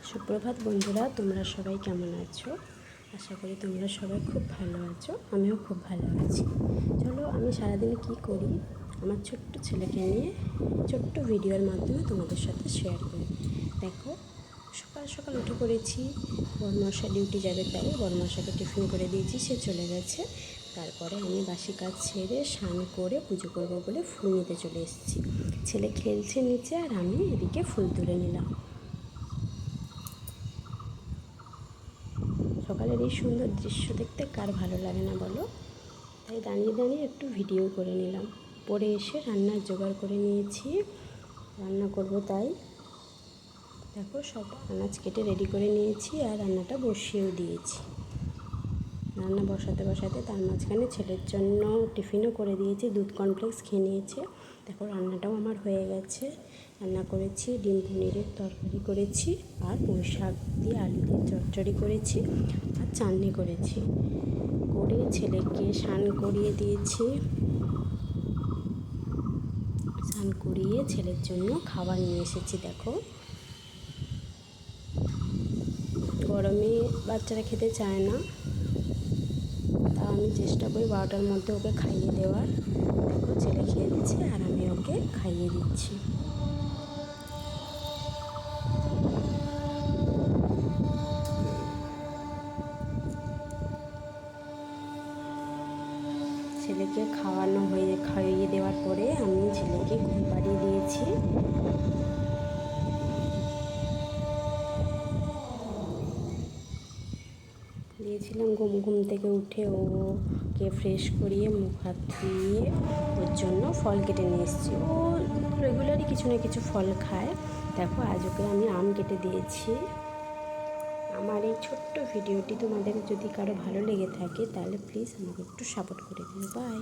সুপ্রভাত বন্ধুরা, তোমরা সবাই কেমন আছো? আশা করি তোমরা সবাই খুব ভালো আছো। আমিও খুব ভালো আছি। চলো, আমি সারাদিন কি করি আমার ছোট্ট ছেলেকে নিয়ে ছোট্ট ভিডিওর মাধ্যমে তোমাদের সাথে শেয়ার করি। দেখো, সকাল সকাল উঠে পড়েছি। বড়মশা ডিউটি যাবে তাই বড়মশাকে টিফিন করে দিয়েছি, সে চলে গেছে। তারপরে আমি বাসি কাজ ছেড়ে স্নান করে পুজো করবো বলে ফুল নিতে চলে এসেছি। ছেলে খেলছে নিচে আর আমি এদিকে ফুল তুলে নিলাম। সকালের এই সুন্দর দৃশ্য দেখতে কার ভালো লাগে না বলো? তাই দাঁড়িয়ে দাঁড়িয়ে একটু ভিডিও করে নিলাম। পরে এসে রান্নার জোগাড় করে নিয়েছি, রান্না করব তাই। দেখো, সব আনাজ কেটে রেডি করে নিয়েছি আর রান্নাটা বসিয়েও দিয়েছি। রান্না বসাতে বসাতে তার মাঝখানে ছেলের জন্য টিফিনও করে দিয়েছি, দুধ কর্নফ্লেক্স খেয়ে নিয়েছে। দেখো, রান্নাটাও আমার হয়ে গেছে। রান্না করেছি ডিম পনিরের তরকারি করেছি, আর পুঁই শাক দিয়ে আলু দিয়ে চচ্চড়ি করেছি, আর চাটনি করেছি। করে ছেলেকে স্নান করিয়ে দিয়েছি। স্নান করিয়ে ছেলের জন্য খাবার নিয়ে এসেছি। দেখো, গরমে বাচ্চারা খেতে চায় না, তা আমি চেষ্টা করি 12টার মধ্যে ওকে খাইয়ে দেওয়ার। দেখো, ছেলে খেয়ে দিচ্ছে আর আমি ওকে খাইয়ে দিচ্ছি। ছেলেকে খাইয়ে দেওয়ার পরে আমি ছেলেকে ঘুম পাড়িয়ে দিয়েছি। দিয়েছিলাম ঘুম থেকে উঠে ওকে ফ্রেশ করিয়ে মুখ হাত ধুইয়ে ওর জন্য ফল কেটে নিয়ে এসেছি। ও রেগুলারই কিছু না কিছু ফল খায়। দেখো, আজ ওকে আমি আম কেটে দিয়েছি। আমার এই ছোট্ট ভিডিওটি তোমাদের যদি কারো ভালো লেগে থাকে তাহলে প্লিজ আমাকে একটু সাপোর্ট করে দিও। বাই।